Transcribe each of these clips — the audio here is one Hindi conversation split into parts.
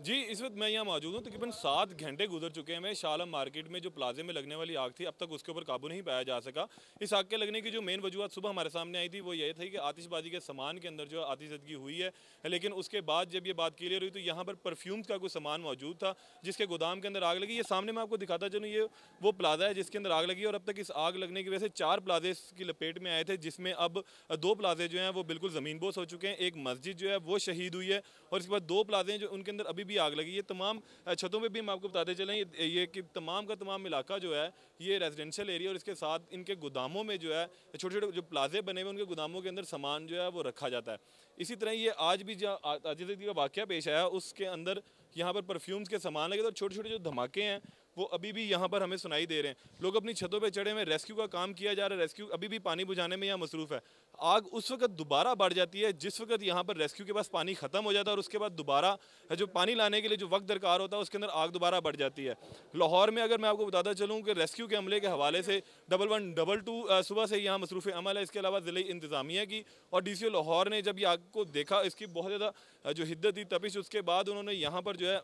जी, इस वक्त मैं यहाँ मौजूद हूँ। तकरीबन 7 घंटे गुजर चुके हैं। मैं शाह आलम मार्केट में जो प्लाजे में लगने वाली आग थी, अब तक उसके ऊपर काबू नहीं पाया जा सका। इस आग के लगने की जो मेन वजूहत सुबह हमारे सामने आई थी वो ये थी कि आतिशबाजी के सामान के अंदर जो आतिशबाजी हुई है। लेकिन उसके बाद जब ये बात क्लियर हुई तो यहाँ पर परफ्यूम्स का कोई सामान मौजूद था जिसके गोदाम के अंदर आग लगी। ये सामने मैं आपको दिखाता चलूँ, ये वो प्लाजा है जिसके अंदर आग लगी और अब तक इस आग लगने की वजह से 4 प्लाजे की लपेट में आए थे, जिसमें अब 2 प्लाजे जो हैं वो बिल्कुल ज़मीनबोस हो चुके हैं। एक मस्जिद जो है वो शहीद हुई है और इसके बाद 2 प्लाजे जो उनके अंदर अभी भी आग लगी है। तमाम छतों पे भी हम आपको बताते चलें ये कि तमाम का तमाम इलाका जो है ये रेजिडेंशियल एरिया और इसके साथ इनके गोदामों में जो है छोटे छोटे जो प्लाजे बने हुए उनके गोदामों के अंदर सामान जो है वो रखा जाता है। इसी तरह ये आज भी जो आतिशबाजी का वाक़या पेश आया उसके अंदर यहाँ पर परफ्यूम्स के सामान लगे तो छोटे छोटे जो धमाके हैं वो अभी भी यहाँ पर हमें सुनाई दे रहे हैं। लोग अपनी छतों पे चढ़े हुए, रेस्क्यू का काम किया जा रहा है। रेस्क्यू अभी भी पानी बुझाने में यहाँ मसरूफ़ है। आग उस वक्त दोबारा बढ़ जाती है जिस वक्त यहाँ पर रेस्क्यू के पास पानी ख़त्म हो जाता है और उसके बाद दोबारा जो पानी लाने के लिए जो वक्त दरकार होता है उसके अंदर आग दोबारा बढ़ जाती है। लाहौर में अगर मैं आपको बताता चलूँ कि रेस्क्यू के अमले के हवाले से 1112 सुबह से यहाँ मसरूफ़ अमल है। इसके अलावा ज़िले इंतज़ामिया की और DCO लाहौर ने जब ये आग को देखा, इसकी बहुत ज़्यादा जो हिद्दत थी, तपिश, उसके बाद उन्होंने यहाँ पर जो है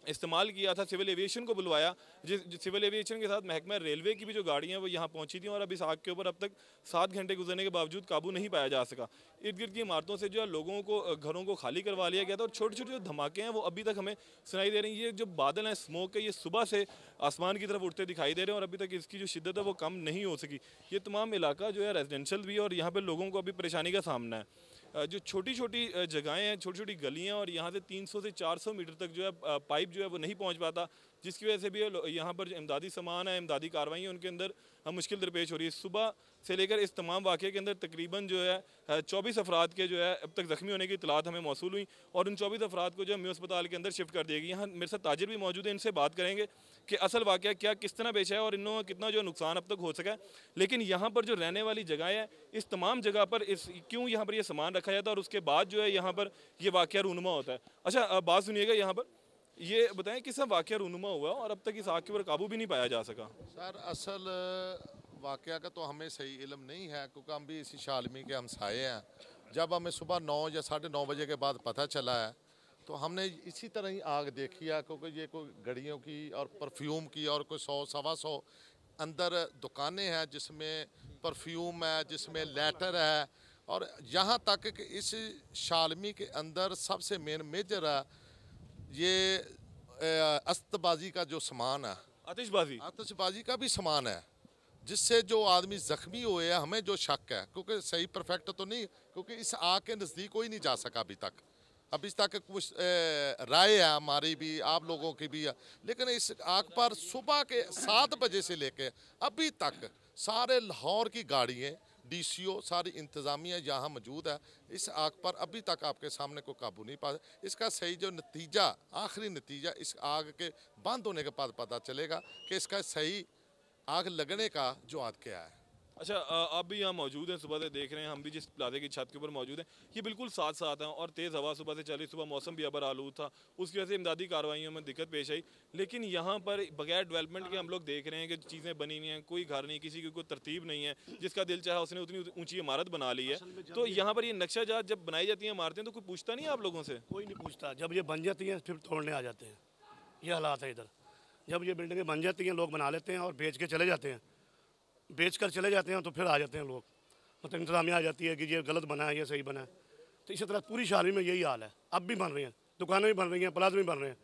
इस्तेमाल किया था, सिविल एविएशन को बुलवाया। सिविल एविएशन के साथ महकमा रेलवे की भी जो गाड़ियाँ वो यहाँ पहुँची थी और अब इस आग के ऊपर अब तक 7 घंटे गुजरने के बावजूद काबू नहीं पाया जा सका। इर्द गिर्द की इमारतों से जो है लोगों को घरों को खाली करवा लिया गया था और छोटे छोटे जो धमाके हैं वो अभी तक हमें सुनाई दे रही हैं। ये जो बादल हैं स्मोक के, ये सुबह से आसमान की तरफ उठते दिखाई दे रहे हैं और अभी तक इसकी जो शिद्दत है वो कम नहीं हो सकी। ये तमाम इलाका जो है रेजिडेंशियल भी है और यहाँ पर लोगों को अभी परेशानी का सामना है। जो छोटी छोटी जगहें हैं, छोटी छोटी गलियां और यहाँ से 300 से 400 मीटर तक जो है पाइप जो है वो नहीं पहुँच पाता, जिसकी वजह से भी यहाँ पर जो इमदादी सामान है, इमदादी कार्रवाई है, उनके अंदर मुश्किल दरपेश हो रही है। सुबह से लेकर इस तमाम वाक़े के अंदर तकरीबन जो है 24 अफराद के जो है अब तक ज़ख्मी होने की इतलात हमें मौसूल हुई और उन 24 अफराद को जो है म्यू अस्पताल के अंदर शिफ्ट कर दिया गया। यहाँ मेरे साथ ताजिर भी मौजूद है, इनसे बात करेंगे कि असल वाक़या क्या, किस तरह पेश है और इन लोगों का कितना जो नुकसान अब तक हो सका है। लेकिन यहाँ पर जो रहने वाली जगह है, इस तमाम जगह पर क्यों यहाँ पर ये सामान रखा जाता है और उसके बाद जो है यहाँ पर ये वाक़या रूनुमा होता है। अच्छा, बात सुनिएगा, यहाँ पर ये बताएं किस तरह वाक़या रूनुमा हुआ और अब तक इस आग के ऊपर काबू भी नहीं पाया जा सका। सर असल वाक़या का तो हमें सही इल्म नहीं है क्योंकि हम भी इसी शालमी के हमसाए हैं। जब हमें सुबह 9 या 9:30 बजे के बाद पता चला है तो हमने इसी तरह ही आग देखी है क्योंकि ये कोई घड़ियों की और परफ्यूम की और कोई 100 सवा 100 अंदर दुकानें हैं जिसमें परफ्यूम है, जिसमें लेटर है और यहाँ तक कि इस शालमी के अंदर सबसे मेजर है ये अस्तबाजी का जो सामान है, आतिशबाजी का भी सामान है जिससे जो आदमी ज़ख्मी हुए हैं। हमें जो शक है क्योंकि सही परफेक्ट तो नहीं, क्योंकि इस आग के नज़दीक कोई नहीं जा सका अभी तक कुछ राय है हमारी भी, आप लोगों की भी है, लेकिन इस आग पर सुबह के 7 बजे से लेकर अभी तक सारे लाहौर की गाड़ियाँ, DCO, सारी इंतज़ामिया यहाँ मौजूद है। इस आग पर अभी तक आपके सामने को काबू नहीं पा। इसका सही जो नतीजा, आखिरी नतीजा इस आग के बंद होने के बाद पता चलेगा कि इसका सही आग लगने का जो आग क्या है। अच्छा, आप भी यहाँ मौजूद हैं, सुबह से देख रहे हैं, हम भी जिस प्लाजे की छत के ऊपर मौजूद हैं, ये बिल्कुल साथ साथ हैं और तेज़ हवा सुबह से चली, सुबह मौसम भी अबर आलूद था, उसकी वजह से इमदादी कार्रवाइयों में दिक्कत पेश आई। लेकिन यहाँ पर बगैर डेवलपमेंट के हम लोग देख रहे हैं कि चीज़ें बनी हुई हैं, कोई घर नहीं, किसी की कोई तरतीब नहीं है, जिसका दिल चाहा उसने उतनी ऊँची इमारत बना ली है। तो यहाँ पर ये नक्शा जात जब बनाई जाती हैं इमारतें तो कोई पूछता नहीं है आप लोगों से? कोई नहीं पूछता, जब ये बन जाती हैं फिर तोड़ने आ जाते हैं। ये हालात है इधर। जब ये बिल्डिंगें बन जाती हैं लोग बना लेते हैं और बेच के चले जाते हैं, बेच कर चले जाते हैं तो फिर आ जाते हैं लोग, मतलब इंतजामिया आ जाती है कि ये गलत बना है, ये सही बना है। तो इसी तरह पूरी शालमी में यही हाल है। अब भी बन रही हैं, दुकानें भी बन रही हैं, प्लाजे भी बन रहे हैं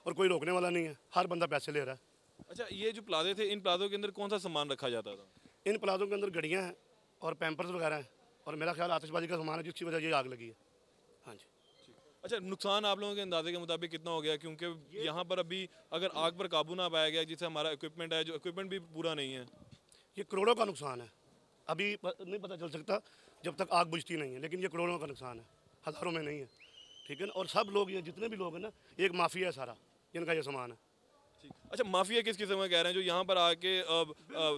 और कोई रोकने वाला नहीं है, हर बंदा पैसे ले रहा है। अच्छा, ये जो प्लाजे थे, इन प्लाजों के अंदर कौन सा सामान रखा जाता था? इन प्लाजों के अंदर घड़ियाँ हैं और पैम्पर्स वगैरह हैं और मेरा ख्याल आतिशबाजी का सामान है जिसकी वजह ये आग लगी है। हाँ जी। अच्छा, नुकसान आप लोगों के अंदाजे के मुताबिक कितना हो गया? क्योंकि यहाँ पर अभी अगर आग पर काबू ना पाया गया, जिससे हमारा इक्विपमेंट है, जो इक्विपमेंट भी पूरा नहीं है, ये करोड़ों का नुकसान है। अभी नहीं पता चल सकता जब तक आग बुझती नहीं है, लेकिन ये करोड़ों का नुकसान है, हज़ारों में नहीं है। ठीक है ना। और सब लोग, ये जितने भी लोग हैं ना, एक माफिया है सारा जिनका ये सामान है। अच्छा, माफिया किस किस्म का कह रहे हैं जो यहाँ पर आके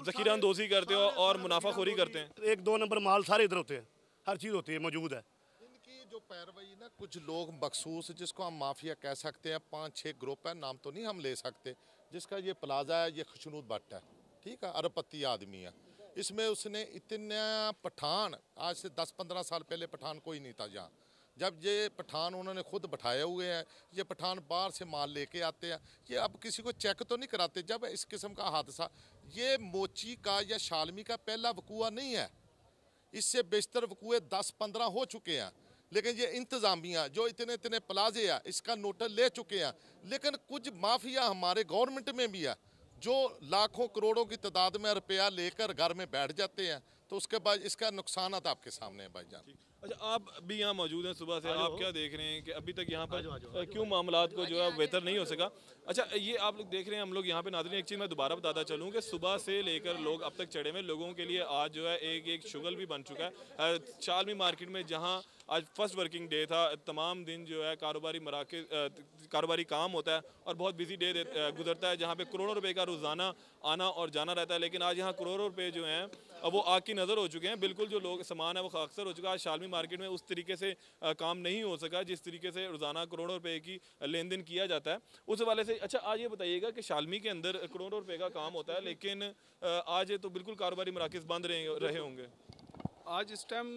जखीरा अंदोज़ी करते हो और मुनाफाखोरी करते हैं? 1-2 नंबर माल सारे इधर होते हैं, हर चीज़ होती है, मौजूद है। इनकी जो पैरवी ना, कुछ लोग मखसूस जिसको हम माफिया कह सकते हैं, 5-6 ग्रुप है, नाम तो नहीं हम ले सकते, जिसका ये प्लाजा है, ये खुशनूद भट्ट है, ठीक है, अरबपति आदमी है। इसमें उसने इतना पठान, आज से 10-15 साल पहले पठान कोई नहीं था यहाँ, जब ये पठान उन्होंने खुद बैठाए हुए हैं, ये पठान बाहर से माल लेके आते हैं, ये अब किसी को चेक तो नहीं कराते। जब इस किस्म का हादसा, ये मोची का या शालमी का पहला वकूआ नहीं है, इससे बेशतर वकूए 10-15 हो चुके हैं। लेकिन ये इंतज़ामिया जो इतने इतने प्लाजे है इसका नोटिस ले चुके हैं। लेकिन कुछ माफिया हमारे गवर्नमेंट में भी है जो लाखों करोड़ों की तादाद में रुपया लेकर घर में बैठ जाते हैं, तो उसके बाद इसका नुकसान आपके सामने है भाईजान। अच्छा, आप भी यहाँ मौजूद हैं सुबह से, आप क्या देख रहे हैं कि अभी तक यहाँ पर क्यों मामलात को जो है बेहतर नहीं हो सका? अच्छा, ये आप लोग देख रहे हैं, हम लोग यहाँ पे नाज़रीन एक चीज़ मैं दोबारा बताता चलूँ कि सुबह से लेकर लोग अब तक चढ़े हुए लोगों के लिए आज जो है एक शुगल भी बन चुका है। शालमी मार्केट में जहाँ आज फर्स्ट वर्किंग डे था, तमाम दिन जो है कारोबारी काम होता है और बहुत बिजी डे गुजरता है, जहाँ पे करोड़ों रुपए का रोज़ाना आना और जाना रहता है। लेकिन आज यहाँ करोड़ों रुपए जो हैं अब वो आग की नज़र हो चुके हैं। बिल्कुल जो लोग सामान है वो अक्सर हो चुका है। शालमी मार्केट में उस तरीके से काम नहीं हो सका जिस तरीके से रोज़ाना करोड़ों रुपए की लेन देन किया जाता है उस हवाले से। अच्छा, आज ये बताइएगा कि शालमी के अंदर करोड़ों रुपए का काम होता है, लेकिन आज तो बिल्कुल कारोबारी मराकज़ बंद रहे होंगे। आज इस टाइम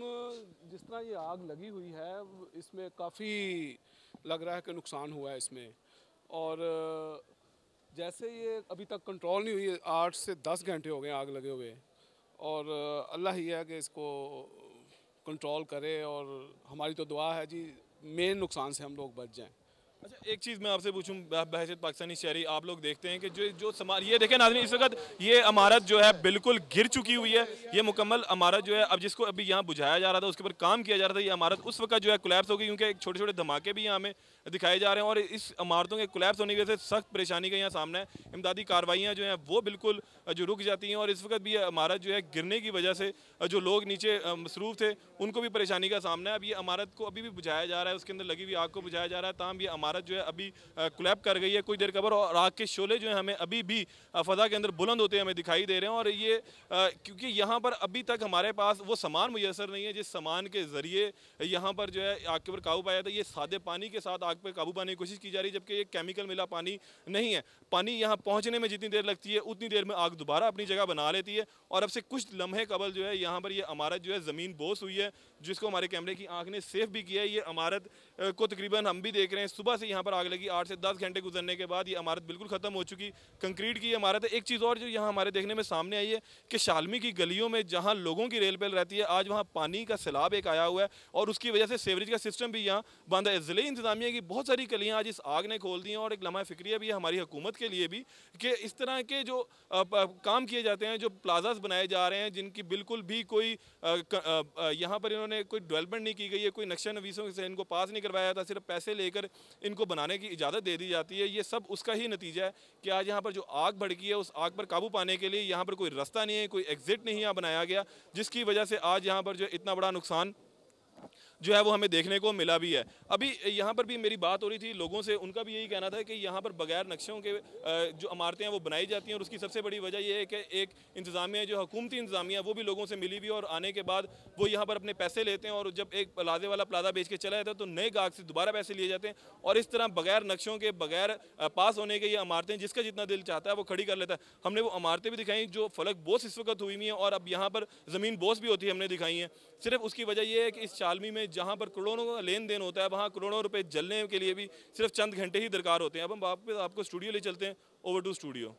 जिस तरह ये आग लगी हुई है, इसमें काफ़ी लग रहा है कि नुकसान हुआ है इसमें। और जैसे ये अभी तक कंट्रोल नहीं हुई, 8 से 10 घंटे हो गए आग लगे हुए, और अल्लाह ही है कि इसको कंट्रोल करे। और हमारी तो दुआ है जी, मेन नुकसान से हम लोग बच जाएं। अच्छा, एक चीज़ मैं आपसे पूछूं बहैसियत पाकिस्तानी शहरी, आप लोग देखते हैं कि जो सामान ये देखें नाज़रीन, इस वक्त ये इमारत जो है बिल्कुल घिर चुकी हुई है। ये मुकम्मल इमारत जो है अब जिसको अभी यहाँ बुझाया जा रहा था, उसके ऊपर काम किया जा रहा था, ये इमारत उस वक्त जो है कोलैप्स हो गई, क्योंकि छोटे छोटे धमाके भी यहाँ हमें दिखाए जा रहे हैं। और इस इमारतों के कोलैप्स होने की वजह से सख्त परेशानी का यहाँ सामना है। इमदादी कार्रवाइयाँ जो हैं वो बिल्कुल जो रुक जाती हैं, और इस वक्त भी ये इमारत जो है गिरने की वजह से जो लोग नीचे मसरूफ़ थे उनको भी परेशानी का सामना है। अब ये इमारत को अभी भी बुझाया जा रहा है, उसके अंदर लगी हुई आग को बुझाया जा रहा है, ताहम ये इमारत जो है अभी कोलैप्स कर गई है कुछ देर कबर, और आग के शोले जो हैं हमें अभी भी फ़ज़ा के अंदर बुलंद होते हमें दिखाई दे रहे हैं। और ये क्योंकि यहाँ पर अभी तक हमारे पास वो सामान मुयसर नहीं है जिस सामान के ज़रिए यहाँ पर जो है आग के ऊपर काबू पाया था। ये सादे पानी के साथ आग पर काबू पाने की कोशिश की जा रही है, जबकि ये केमिकल मिला पानी नहीं है। पानी यहाँ पहुँचने में जितनी देर लगती है उतनी देर में आग दोबारा अपनी जगह बना लेती है। और अब से कुछ लम्हे कबल जो है यहाँ पर ये इमारत जो है ज़मीन बोस हुई है, जिसको हमारे कैमरे की आँख ने सेफ भी किया है। ये इमारत को तकरीबन हम भी देख रहे हैं, सुबह से यहाँ पर आग लगी, 8 से 10 घंटे गुजरने के बाद ये इमारत बिल्कुल ख़त्म हो चुकी, कंक्रीट की इमारत है। एक चीज़ और जो यहाँ हमारे देखने में सामने आई है कि शालमी की गलियों में जहाँ लोगों की रेल पेल रहती है, आज वहाँ पानी का सैलाब एक आया हुआ है, और उसकी वजह से सेवरेज का सिस्टम भी यहाँ बंद है। ज़िले इंतजामिया की बहुत सारी कलियाँ आज इस आग ने खोल दी हैं, और एक लम्हा फ़िक्रिया भी है हमारी हुकूमत के लिए भी कि इस तरह के जो काम किए जाते हैं, जो प्लाजास बनाए जा रहे हैं जिनकी बिल्कुल भी कोई यहाँ पर इन्होंने कोई डेवलपमेंट नहीं की गई है, कोई नक्शा नवीसों से इनको पास नहीं करवाया था, सिर्फ पैसे लेकर इनको बनाने की इजाज़त दे दी जाती है। ये सब उसका ही नतीजा है कि आज यहाँ पर जो आग भड़की है, उस आग पर काबू पाने के लिए यहाँ पर कोई रास्ता नहीं है, कोई एग्जिट नहीं यहाँ बनाया गया, जिसकी वजह से आज यहाँ पर जो इतना बड़ा नुकसान जो है वो हमें देखने को मिला भी है। अभी यहाँ पर भी मेरी बात हो रही थी लोगों से, उनका भी यही कहना था कि यहाँ पर बगैर नक्शों के जो इमारतें हैं वो बनाई जाती हैं, और उसकी सबसे बड़ी वजह यह है कि एक इंतज़ामिया जो हुकूमती इंतज़ामिया वो भी लोगों से मिली भी, और आने के बाद वो यहाँ पर अपने पैसे लेते हैं, और जब एक प्लाजे वाला प्लाजा बेच के चला जाता है तो नए गाहक से दोबारा पैसे लिए जाते हैं, और इस तरह बगैर नक्शों के, बगैर पास होने के ये इमारतें जिसका जितना दिल चाहता है वो खड़ी कर लेता है। हमने वो इमारतें भी दिखाई जो फलक बोस इस वक्त हुई हुई हैं, और अब यहाँ पर ज़मीन बोस भी होती है हमने दिखाई हैं। सिर्फ उसकी वजह यह है कि इस शालमी में जहाँ पर करोड़ों का लेन देन होता है, वहाँ करोड़ों रुपए जलने के लिए भी सिर्फ चंद घंटे ही दरकार होते हैं। अब हम वापस आपको स्टूडियो ले चलते हैं, ओवर टू स्टूडियो।